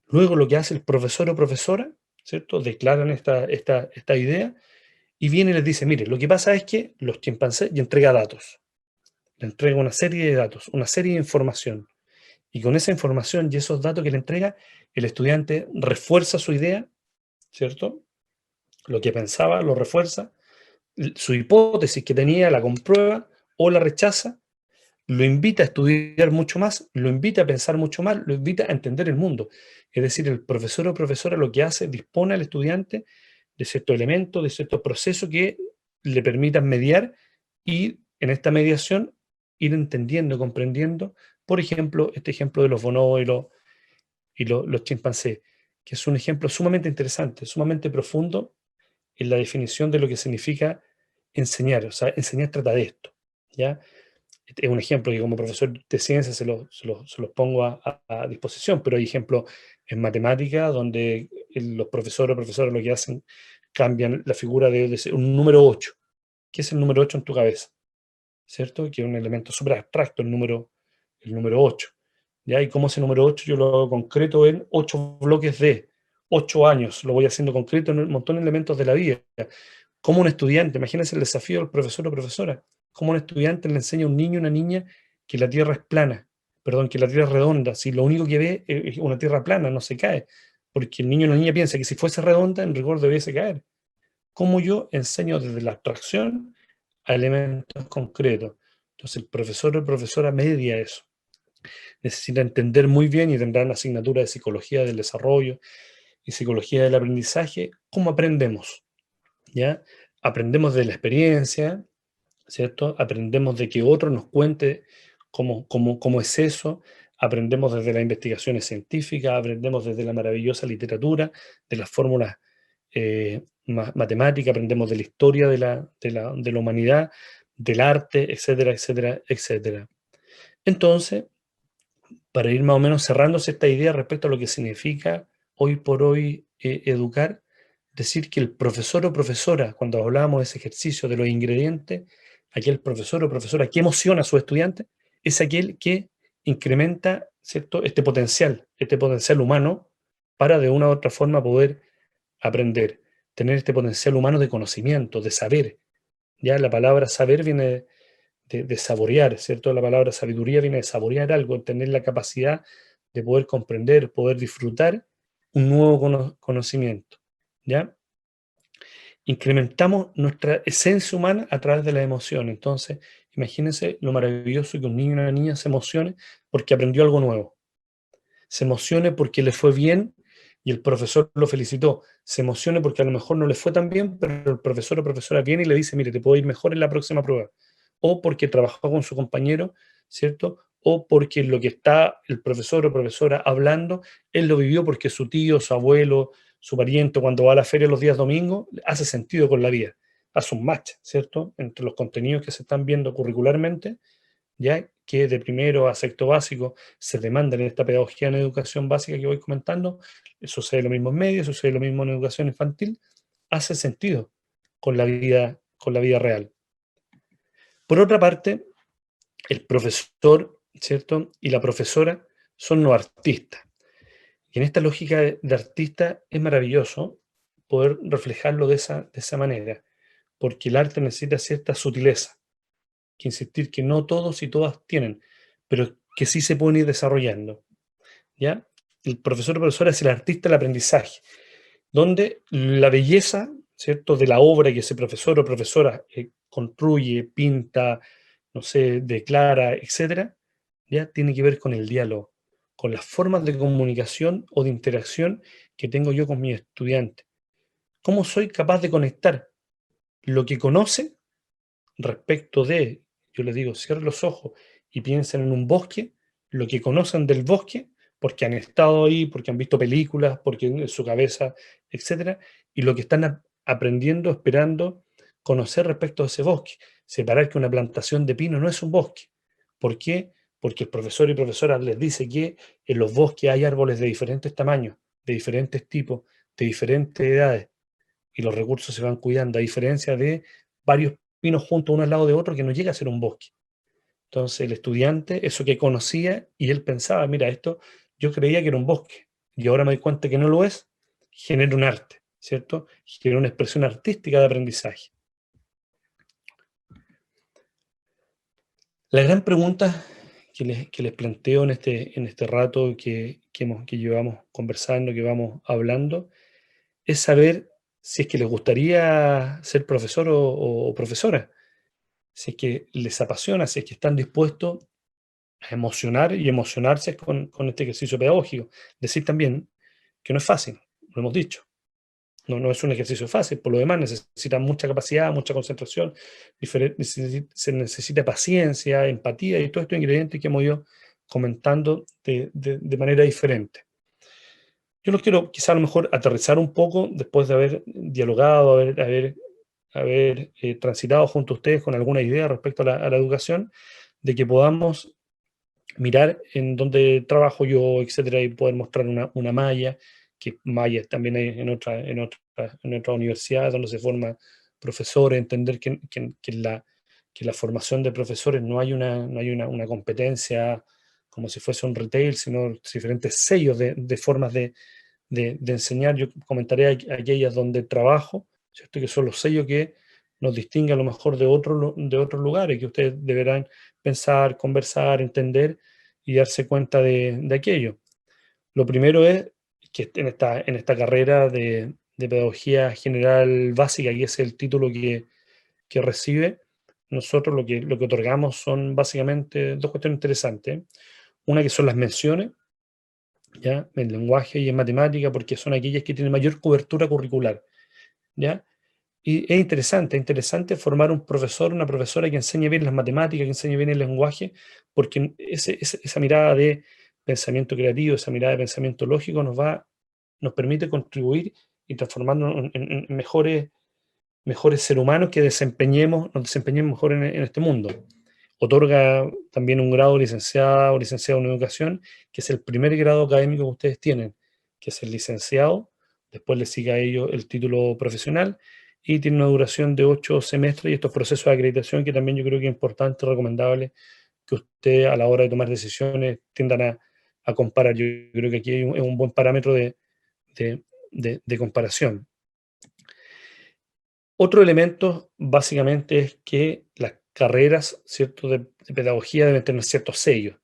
Luego lo que hace el profesor o profesora, ¿cierto? Declaran esta idea y viene y les dice, mire, lo que pasa es que los chimpancés, y entrega datos, le entrega una serie de datos, una serie de información. Y con esa información y esos datos que le entrega, el estudiante refuerza su idea, ¿cierto? Lo que pensaba lo refuerza, su hipótesis que tenía la comprueba o la rechaza, lo invita a estudiar mucho más, lo invita a pensar mucho más, lo invita a entender el mundo. Es decir, el profesor o profesora lo que hace, dispone al estudiante de ciertos elementos, de ciertos procesos que le permitan mediar y en esta mediación ir entendiendo, comprendiendo, por ejemplo, este ejemplo de los bonobos los chimpancés, que es un ejemplo sumamente interesante, sumamente profundo en la definición de lo que significa enseñar. O sea, enseñar trata de esto, ¿ya? Este es un ejemplo que como profesor de ciencias se los pongo a disposición, pero hay ejemplos en matemática donde los profesores o profesoras lo que hacen, cambian la figura de un número 8. ¿Qué es el número 8 en tu cabeza? ¿Cierto? Que es un elemento súper abstracto, el número 8. ¿Ya? Y como ese número 8 yo lo hago concreto en 8 bloques de 8 años, lo voy haciendo concreto en un montón de elementos de la vida. Como un estudiante, imagínense el desafío del profesor o profesora, como un estudiante le enseña a un niño o una niña que la Tierra es plana, perdón, que la Tierra es redonda, si lo único que ve es una Tierra plana, no se cae, porque el niño o la niña piensa que si fuese redonda, en rigor debiese caer. ¿Cómo yo enseño desde la abstracción a elementos concretos? Entonces el profesor o profesora media eso. Necesita entender muy bien y tendrá una asignatura de psicología del desarrollo y psicología del aprendizaje, cómo aprendemos, ¿ya? Aprendemos de la experiencia, ¿cierto? Aprendemos de que otro nos cuente cómo es eso, aprendemos desde las investigaciones científicas, aprendemos desde la maravillosa literatura, de las fórmulas matemáticas, aprendemos de la historia de la humanidad, del arte, etcétera, etcétera, etcétera. Entonces, para ir más o menos cerrándose esta idea respecto a lo que significa hoy por hoy educar, decir que el profesor o profesora, cuando hablábamos de ese ejercicio de los ingredientes, aquel profesor o profesora que emociona a su estudiante, es aquel que incrementa, ¿cierto?, este potencial humano para de una u otra forma poder aprender, tener este potencial humano de conocimiento, de saber. Ya la palabra saber viene de saborear, ¿cierto? La palabra sabiduría viene de saborear algo, tener la capacidad de poder comprender, poder disfrutar un nuevo conocimiento, ¿ya? Incrementamos nuestra esencia humana a través de la emoción. Entonces, imagínense lo maravilloso que un niño o una niña se emocione porque aprendió algo nuevo. Se emocione porque le fue bien y el profesor lo felicitó. Se emocione porque a lo mejor no le fue tan bien, pero el profesor o profesora viene y le dice, mire, te puedo ir mejor en la próxima prueba. O porque trabajó con su compañero, ¿cierto? O porque lo que está el profesor o profesora hablando, él lo vivió porque su tío, su abuelo, su pariente, cuando va a la feria los días domingos, hace sentido con la vida. Hace un match, ¿cierto? Entre los contenidos que se están viendo curricularmente, ya que de primero a sexto básico se demanda en esta pedagogía en educación básica que voy comentando, sucede lo mismo en medio, sucede lo mismo en educación infantil, hace sentido con la vida real. Por otra parte, el profesor, ¿cierto? Y la profesora son los artistas. Y en esta lógica de artista es maravilloso poder reflejarlo de esa manera, porque el arte necesita cierta sutileza, que insistir que no todos y todas tienen, pero que sí se pueden ir desarrollando, ¿ya? El profesor o profesora es el artista del aprendizaje, donde la belleza, ¿cierto?, de la obra que ese profesor o profesora construye, pinta, no sé, declara, etcétera, ya tiene que ver con el diálogo, con las formas de comunicación o de interacción que tengo yo con mis estudiantes. ¿Cómo soy capaz de conectar lo que conoce respecto de, yo les digo, cierren los ojos y piensen en un bosque, lo que conocen del bosque, porque han estado ahí, porque han visto películas, porque en su cabeza, etcétera, y lo que están aprendiendo, esperando conocer respecto a ese bosque. Separar que una plantación de pino no es un bosque. ¿Por qué? Porque el profesor y profesora les dice que en los bosques hay árboles de diferentes tamaños, de diferentes tipos, de diferentes edades, y los recursos se van cuidando, a diferencia de varios pinos juntos uno al lado de otro que no llega a ser un bosque. Entonces el estudiante, eso que conocía, y él pensaba, mira, esto yo creía que era un bosque, y ahora me doy cuenta que no lo es, genera un arte, ¿cierto? Genera una expresión artística de aprendizaje. La gran pregunta que les planteo en este rato que llevamos conversando, que vamos hablando, es saber si es que les gustaría ser profesor o profesora, si es que les apasiona, si es que están dispuestos a emocionar y emocionarse con este ejercicio pedagógico. Decir también que no es fácil, lo hemos dicho. No es un ejercicio fácil, por lo demás necesita mucha capacidad, mucha concentración, se necesita paciencia, empatía y todos estos ingredientes que hemos ido comentando de manera diferente. Yo los quiero quizá a lo mejor aterrizar un poco después de haber dialogado, haber transitado junto a ustedes con alguna idea respecto a la educación, de que podamos mirar en dónde trabajo yo, etcétera, y poder mostrar una malla, que malla también hay en otra universidad donde se forman profesores, entender que la formación de profesores no hay una competencia como si fuese un retail, sino diferentes sellos de formas de enseñar. Yo comentaré aquellas donde trabajo, ¿cierto? Que son los sellos que nos distinguen a lo mejor de otros lugares, que ustedes deberán pensar, conversar, entender y darse cuenta de aquello. Lo primero es que en esta carrera de Pedagogía General Básica, que es el título que recibe, nosotros lo que otorgamos son básicamente dos cuestiones interesantes. Una que son las menciones, ¿ya? En lenguaje y en matemática, porque son aquellas que tienen mayor cobertura curricular, ¿ya? Y es interesante formar un profesor, una profesora que enseñe bien las matemáticas, que enseñe bien el lenguaje, porque esa mirada de pensamiento creativo, esa mirada de pensamiento lógico nos permite contribuir y transformarnos en mejores seres humanos que nos desempeñemos mejor en este mundo. Otorga también un grado de licenciado o licenciado en educación, que es el primer grado académico que ustedes tienen, que es el licenciado. Después le sigue a ello el título profesional y tiene una duración de 8 semestres y estos procesos de acreditación que también yo creo que es importante, recomendable que usted a la hora de tomar decisiones tiendan a comparar. Yo creo que aquí es un buen parámetro de comparación. Otro elemento básicamente es que las carreras, ¿cierto?, de pedagogía deben tener ciertos sellos.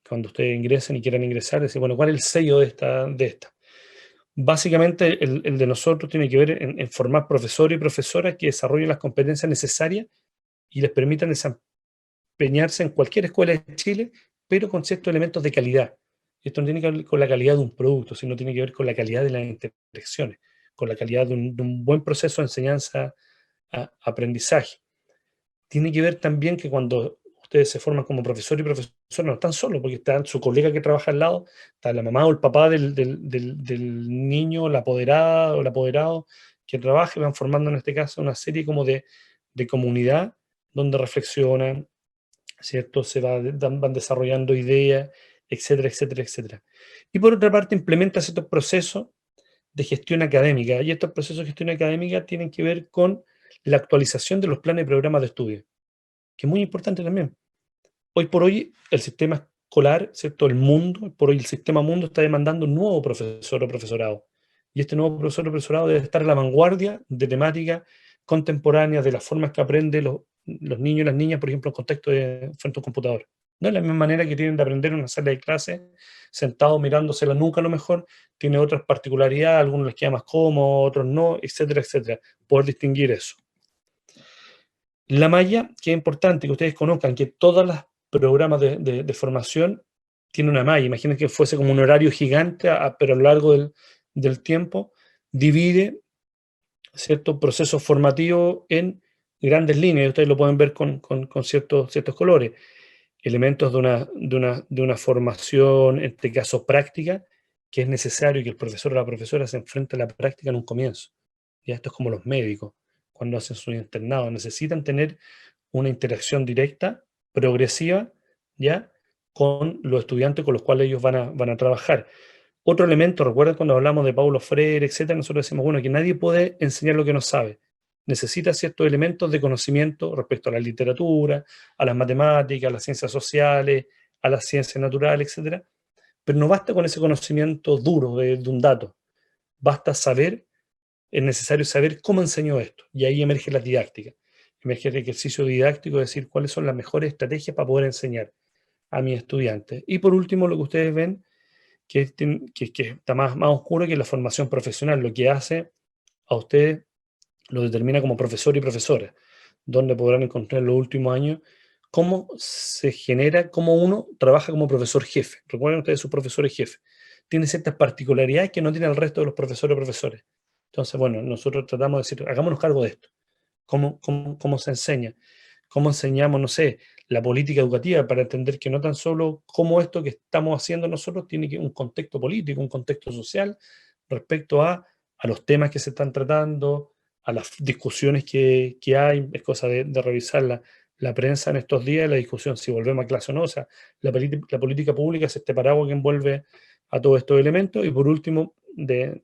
Cuando ustedes ingresen y quieran ingresar, decir, bueno, ¿cuál es el sello de esta? Básicamente el de nosotros tiene que ver en formar profesores y profesoras que desarrollen las competencias necesarias y les permitan desempeñarse en cualquier escuela de Chile, pero con ciertos elementos de calidad. Esto no tiene que ver con la calidad de un producto, sino tiene que ver con la calidad de las interacciones, con la calidad de un buen proceso de enseñanza, aprendizaje. Tiene que ver también que cuando ustedes se forman como profesor y profesora no están solos, porque está su colega que trabaja al lado, está la mamá o el papá del niño, la apoderada o el apoderado que trabaja y van formando en este caso una serie como de comunidad donde reflexionan, ¿cierto? Van desarrollando ideas, etcétera, etcétera, etcétera. Y por otra parte implementa ciertos procesos de gestión académica. Y estos procesos de gestión académica tienen que ver con la actualización de los planes y programas de estudio, que es muy importante también. Hoy por hoy, el sistema escolar, ¿cierto? El mundo, hoy por hoy el sistema mundo está demandando un nuevo profesor o profesorado. Y este nuevo profesor o profesorado debe estar a la vanguardia de temáticas contemporáneas, de las formas que aprenden los niños y las niñas, por ejemplo, en contexto de frente a un computador. No es la misma manera que tienen de aprender en una sala de clase, sentados mirándose la nuca a lo mejor, tiene otras particularidades, a algunos les queda más cómodo, otros no, etcétera, etcétera. Poder distinguir eso. La malla, que es importante que ustedes conozcan, que todos los programas de formación tienen una malla. Imaginen que fuese como un horario gigante, pero a lo largo del tiempo divide ciertos procesos formativos en grandes líneas. Ustedes lo pueden ver con ciertos colores. Elementos de una formación, en este caso práctica, que es necesario que el profesor o la profesora se enfrente a la práctica en un comienzo. Ya esto es como los médicos, cuando hacen su internado, necesitan tener una interacción directa, progresiva, ¿ya? Con los estudiantes con los cuales ellos van a trabajar. Otro elemento, recuerden cuando hablamos de Paulo Freire, etcétera, nosotros decimos, bueno, que nadie puede enseñar lo que no sabe. Necesita ciertos elementos de conocimiento respecto a la literatura, a las matemáticas, a las ciencias sociales, a las ciencias naturales, etcétera. Pero no basta con ese conocimiento duro de un dato. Basta saber, es necesario saber cómo enseño esto. Y ahí emerge la didáctica. Emerge el ejercicio didáctico, es decir, cuáles son las mejores estrategias para poder enseñar a mis estudiantes. Y por último, lo que ustedes ven que está más oscuro que la formación profesional. Lo que hace a ustedes lo determina como profesor y profesora, donde podrán encontrar en los últimos años cómo se genera, cómo uno trabaja como profesor jefe. Recuerden ustedes sus profesores jefe. Tiene ciertas particularidades que no tiene el resto de los profesores o profesores. Entonces, bueno, nosotros tratamos de decir, hagámonos cargo de esto. ¿Cómo se enseña? ¿Cómo enseñamos, no sé, la política educativa para entender que no tan solo cómo esto que estamos haciendo nosotros tiene un contexto político, un contexto social respecto a los temas que se están tratando, a las discusiones que hay? Es cosa de revisar la prensa en estos días, la discusión si volvemos a clase o no. O sea, la política pública es este paraguas que envuelve a todos estos elementos. Y por último,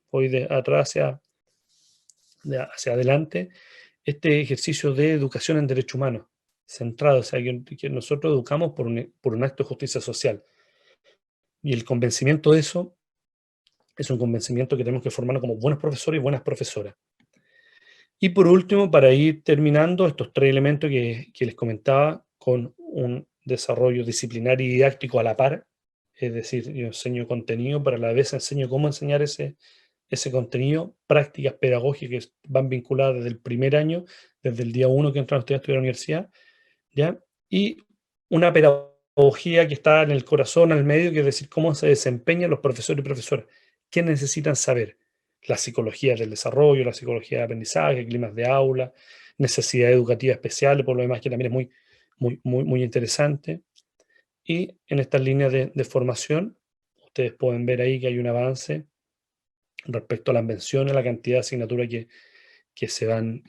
hoy de atrás hacia adelante, este ejercicio de educación en derechos humanos, centrado, o sea, que nosotros educamos por un acto de justicia social. Y el convencimiento de eso es un convencimiento que tenemos que formarnos como buenos profesores y buenas profesoras. Y por último, para ir terminando, estos tres elementos que les comentaba, con un desarrollo disciplinario y didáctico a la par, es decir, yo enseño contenido, pero a la vez enseño cómo enseñar ese contenido, prácticas pedagógicas que van vinculadas desde el primer año, desde el día 1 que entran los estudiantes a la universidad, ¿ya? Y una pedagogía que está en el corazón, al medio, que es decir, cómo se desempeñan los profesores y profesoras, qué necesitan saber, la psicología del desarrollo, la psicología de aprendizaje, climas de aula, necesidades educativas especiales, por lo demás, que también es muy interesante. Y en estas líneas de formación, ustedes pueden ver ahí que hay un avance respecto a las menciones, la cantidad de asignaturas que se van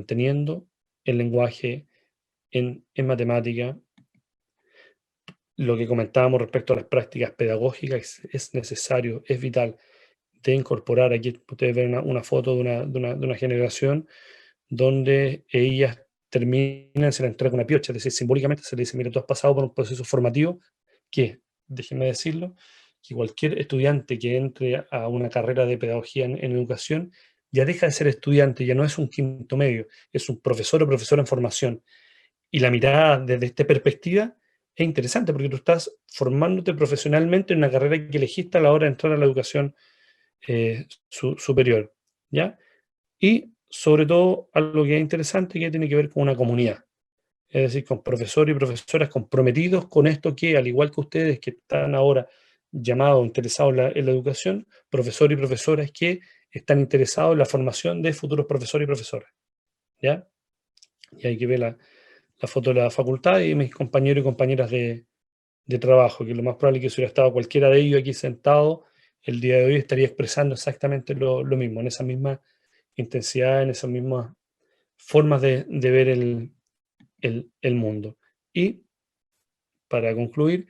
teniendo, en lenguaje, en matemática. Lo que comentábamos respecto a las prácticas pedagógicas es necesario, es vital de incorporar. Aquí ustedes ven una foto de una generación donde ellas terminan, se les entrega una piocha, es decir, simbólicamente se les dice, mira, tú has pasado por un proceso formativo que, déjenme decirlo, que cualquier estudiante que entre a una carrera de pedagogía en educación ya deja de ser estudiante, ya no es un quinto medio, es un profesor o profesora en formación. Y la mirada desde esta perspectiva es interesante porque tú estás formándote profesionalmente en una carrera que elegiste a la hora de entrar a la educación superior, ¿ya? Y sobre todo algo que es interesante que tiene que ver con una comunidad, es decir, con profesores y profesoras comprometidos con esto que, al igual que ustedes que están ahora llamados, interesados en la educación, profesores y profesoras que están interesados en la formación de futuros profesores y profesoras, ¿ya? Y hay que ver la foto de la facultad y mis compañeros y compañeras de trabajo, que lo más probable es que si hubiera estado cualquiera de ellos aquí sentado, el día de hoy estaría expresando exactamente lo mismo, en esa misma intensidad, en esas mismas formas de ver el mundo. Y para concluir,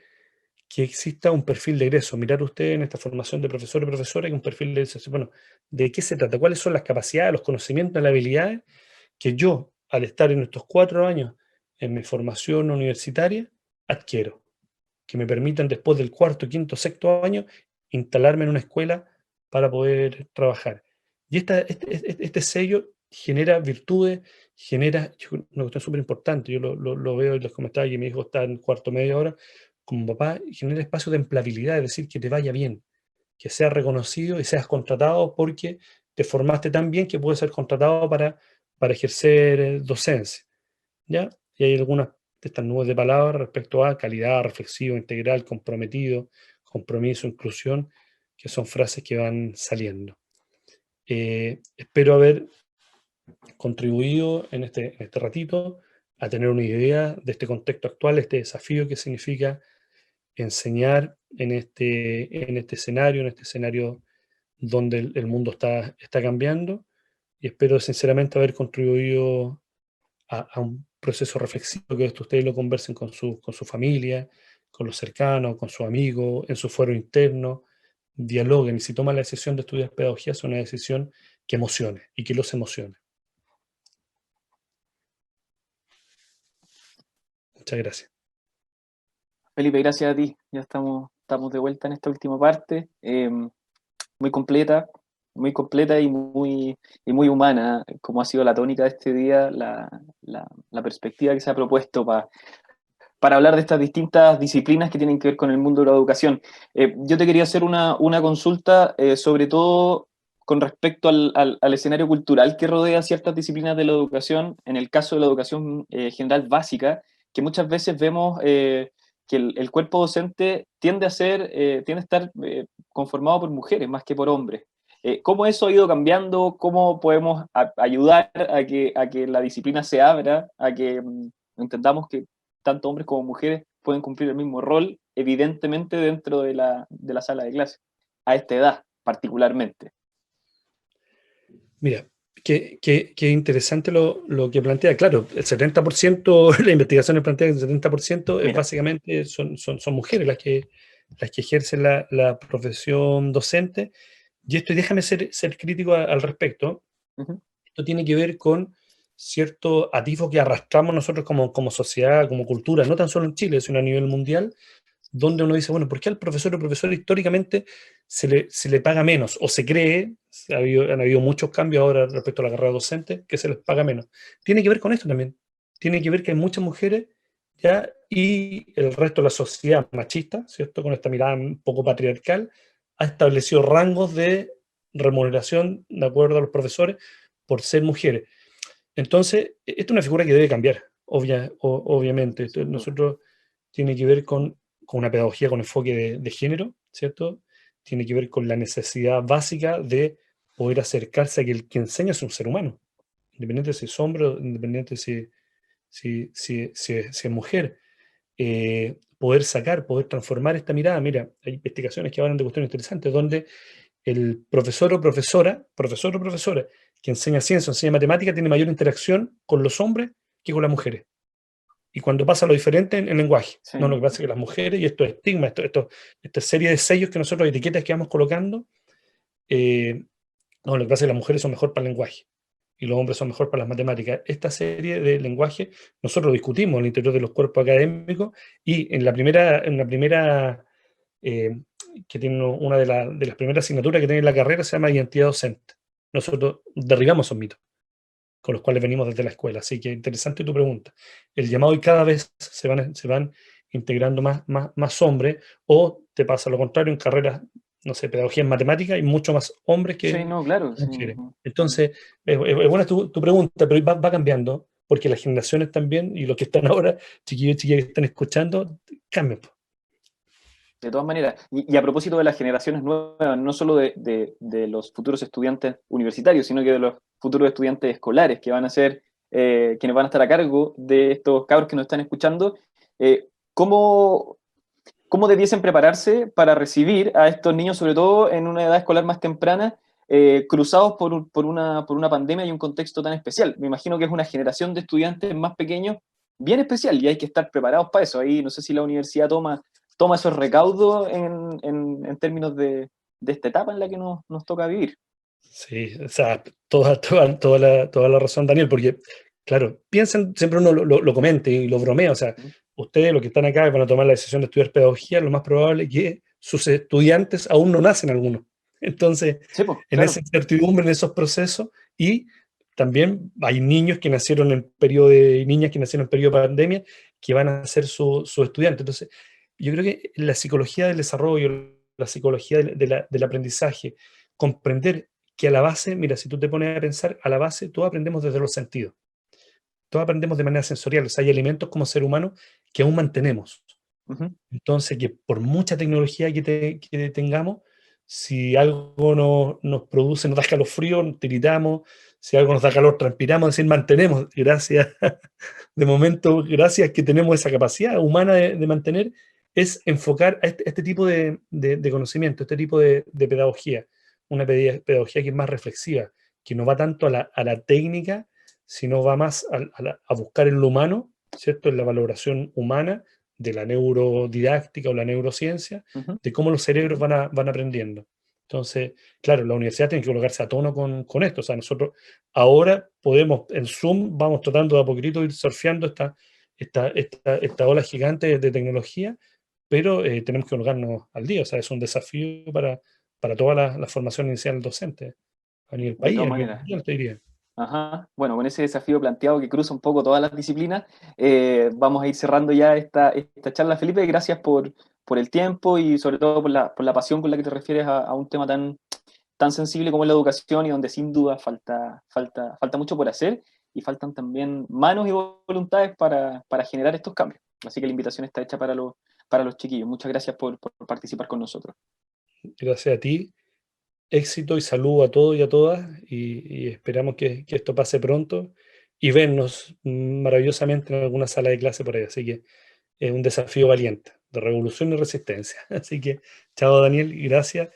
que exista un perfil de egreso. Mirar usted en esta formación de profesor y profesora que un perfil de egreso. Bueno, ¿de qué se trata? ¿Cuáles son las capacidades, los conocimientos, las habilidades que yo, al estar en estos 4 años en mi formación universitaria, adquiero? Que me permitan después del cuarto, quinto, sexto año instalarme en una escuela para poder trabajar. Y este sello genera virtudes, genera una cuestión súper importante. Yo lo veo y les comentaba que mi hijo está en cuarto medio ahora, como papá, genera espacio de empleabilidad, es decir, que te vaya bien, que seas reconocido y seas contratado porque te formaste tan bien que puedes ser contratado para ejercer docencia. ¿Ya? Y hay algunas de estas nubes de palabras respecto a calidad, reflexivo, integral, comprometido, compromiso, inclusión, que son frases que van saliendo. Espero haber contribuido en este ratito a tener una idea de este contexto actual, este desafío que significa enseñar en este escenario donde el mundo está cambiando, y espero sinceramente haber contribuido a un proceso reflexivo, que esto ustedes lo conversen con su familia, con los cercanos, con sus amigos, en su fuero interno, dialoguen, y si toman la decisión de estudiar pedagogía, es una decisión que emocione y que los emocione. Muchas gracias. Felipe, gracias a ti. Ya estamos de vuelta en esta última parte, muy completa, muy humana, como ha sido la tónica de este día, la perspectiva que se ha propuesto para hablar de estas distintas disciplinas que tienen que ver con el mundo de la educación. Yo te quería hacer una consulta, sobre todo con respecto al escenario cultural que rodea ciertas disciplinas de la educación, en el caso de la educación general básica, que muchas veces vemos que el cuerpo docente tiende a estar conformado por mujeres más que por hombres. ¿Cómo eso ha ido cambiando? ¿Cómo podemos ayudar a que la disciplina se abra, a que entendamos que tanto hombres como mujeres pueden cumplir el mismo rol, evidentemente dentro de la sala de clase, a esta edad particularmente? Mira, qué interesante lo que plantea. Claro, el 70%, la investigación plantea que el 70% es Mira, básicamente son mujeres las que ejercen la profesión docente. Y esto, y déjame ser crítico al respecto, uh-huh, esto tiene que ver con cierto atisbo que arrastramos nosotros como sociedad, como cultura, no tan solo en Chile, sino a nivel mundial, donde uno dice, bueno, ¿por qué al profesor o profesora históricamente se le paga menos? O se cree, han habido muchos cambios ahora respecto a la carrera docente, que se les paga menos. Tiene que ver con esto también. Tiene que ver que hay muchas mujeres ya, y el resto de la sociedad machista, ¿cierto? Con esta mirada un poco patriarcal, ha establecido rangos de remuneración de acuerdo a los profesores por ser mujeres. Entonces, esta es una figura que debe cambiar, obviamente. Esto nosotros tiene que ver con una pedagogía con enfoque de género, ¿cierto? Tiene que ver con la necesidad básica de poder acercarse a que el que enseña es un ser humano, independiente si es hombre o independiente si es mujer. Poder transformar esta mirada. Mira, hay investigaciones que hablan de cuestiones interesantes, donde el profesor o profesora que enseña ciencia o enseña matemática tiene mayor interacción con los hombres que con las mujeres. Y cuando pasa lo diferente en lenguaje. sí, No, lo que pasa es que las mujeres, y esto es estigma, esta serie de sellos que nosotros, etiquetas que vamos colocando, no, lo que pasa es que las mujeres son mejor para el lenguaje y los hombres son mejor para las matemáticas. Esta serie de lenguaje nosotros lo discutimos al interior de los cuerpos académicos, y en la primera que tiene una de las primeras asignaturas que tiene la carrera, se llama identidad docente. Nosotros derribamos esos mitos con los cuales venimos desde la escuela. Así que interesante tu pregunta. El llamado, y cada vez se van integrando más hombres, o te pasa lo contrario en carreras, no sé, pedagogía en matemática, y mucho más hombres sí, que no, claro, sí. mujeres. Entonces, es buena tu pregunta, pero va cambiando, porque las generaciones también, y los que están ahora, chiquillos y chiquillas que están escuchando, cambian. De todas maneras, y a propósito de las generaciones nuevas, no solo de los futuros estudiantes universitarios, sino que de los futuros estudiantes escolares que van a ser quienes van a estar a cargo de estos cabros que nos están escuchando, ¿cómo debiesen prepararse para recibir a estos niños, sobre todo en una edad escolar más temprana, cruzados por una pandemia y un contexto tan especial? Me imagino que es una generación de estudiantes más pequeños bien especial, y hay que estar preparados para eso. Ahí no sé si la universidad toma esos recaudos en términos de esta etapa en la que nos toca vivir. Sí, o sea, toda la razón, Daniel, porque, claro, piensen, siempre uno lo comenta y lo bromea, o sea, ¿Mm? ustedes los que están acá y van a tomar la decisión de estudiar pedagogía, lo más probable es que sus estudiantes aún no nacen algunos. Entonces, Sí, pues, en esa claro. incertidumbre, en esos procesos, y también hay niños que nacieron en periodo de, y niñas que nacieron en periodo de pandemia, que van a ser su estudiante. Entonces, yo creo que la psicología del desarrollo, la psicología del aprendizaje, comprender que a la base, mira, si tú te pones a pensar, a la base todos aprendemos desde los sentidos, todos aprendemos de manera sensorial, o sea, hay elementos como ser humano que aún mantenemos. Ujú. Entonces, que por mucha tecnología que tengamos, si algo nos produce, nos da escalofrío, tiritamos, si algo nos da calor, transpiramos, es decir, mantenemos, gracias, de momento, gracias que tenemos esa capacidad humana de mantener, es enfocar a este tipo de conocimiento, este tipo de pedagogía, una pedagogía que es más reflexiva, que no va tanto a la técnica, sino va más a buscar en lo humano, ¿cierto? En la valoración humana de la neurodidáctica o la neurociencia, Ujú. de cómo los cerebros van aprendiendo. Entonces, claro, la universidad tiene que colocarse a tono con esto. O sea, nosotros ahora podemos, en Zoom, vamos tratando de a poquito ir surfeando esta ola gigante de tecnología, pero tenemos que colocarnos al día. O sea, es un desafío para toda la formación inicial docente a nivel De país, todas a nivel maneras. mundial, te diría. Ajá. Bueno, con ese desafío planteado que cruza un poco todas las disciplinas, vamos a ir cerrando ya esta charla, Felipe. Gracias por el tiempo y sobre todo por la pasión con la que te refieres a un tema tan sensible como es la educación y donde sin duda falta mucho por hacer y faltan también manos y voluntades para generar estos cambios. Así que la invitación está hecha para los chiquillos. Muchas gracias por participar con nosotros. Gracias a ti. Éxito y saludo a todos y a todas y esperamos que esto pase pronto y vernos maravillosamente en alguna sala de clase por ahí. Así que es un desafío valiente de revolución y resistencia. Así que chao Daniel y gracias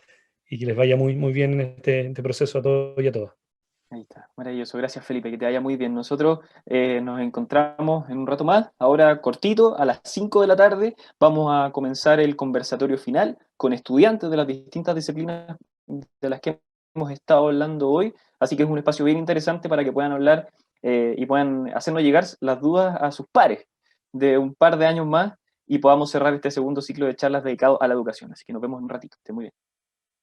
y que les vaya muy bien en este proceso a todos y a todas. Ahí está, maravilloso. Gracias, Felipe, que te vaya muy bien. Nosotros nos encontramos en un rato más, ahora cortito, a las 5 de la tarde. Vamos a comenzar el conversatorio final con estudiantes de las distintas disciplinas de las que hemos estado hablando hoy. Así que es un espacio bien interesante para que puedan hablar y puedan hacernos llegar las dudas a sus pares de un par de años más y podamos cerrar este segundo ciclo de charlas dedicado a la educación. Así que nos vemos en un ratito. Esté muy bien.